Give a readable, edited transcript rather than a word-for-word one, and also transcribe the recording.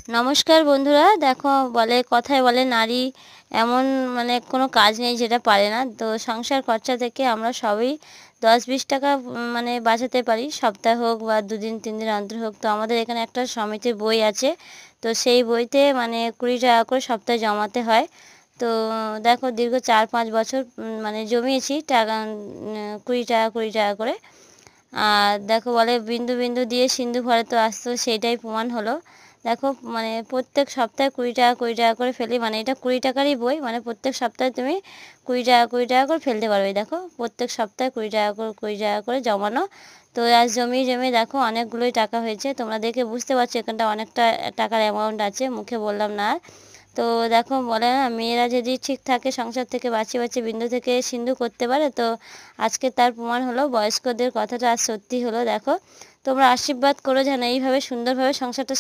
নমস্কার বন্ধুরা, দেখো বলে কথায় বলে নারী এমন মানে কোনো কাজ নেই যেটা পারে না। তো সংসার খরচা থেকে আমরা সবই 10-20 টাকা মানে বাঁচাতে পারি, সপ্তাহ হোক বা 2 দিন 3 দিন অন্তর হোক। তো আমাদের এখানে একটা সমিতির বই আছে, তো সেই বইতে মানে 20 টাকা করে সপ্তাহে জমাতে হয়। তো দেখো দীর্ঘ 4-5 বছর মানে জমিয়েছি টাকা, 20 টাকা 20 টাকা করে। আর দেখো বলে বিন্দু বিন্দু দিয়ে সিন্ধু ভরে, তো আসতো সেইটাই প্রমাণ হলো। দেখো মানে প্রত্যেক সপ্তাহে 20 টাকা 20 টাকা করে ফেলি, মানে এটা 20 টাকারই বই, মানে প্রত্যেক সপ্তাহে তুমি 20 টাকা 20 টাকা করে ফেলতে পারবে। দেখো প্রত্যেক সপ্তাহে 20 টাকা করে 20 টাকা করে জমানো। তো আজ জমিয়ে জমিয়ে দেখো অনেকগুলোই টাকা হয়েছে। তোমরা দেখে বুঝতে পারছো এখানটা অনেকটা টাকার অ্যামাউন্ট আছে, মুখে বললাম না আর। তো দেখো বলে না, মেয়েরা যদি ঠিক থাকে সংসার থেকে বাঁচিয়ে বাঁচিয়ে বিন্দু থেকে সিন্ধু করতে পারে। তো আজকে তার প্রমাণ হলো, বয়স্কদের কথাটা আজ সত্যি হলো। দেখো তোমরা আশীর্বাদ করো যেন এইভাবে সুন্দরভাবে সংসারটা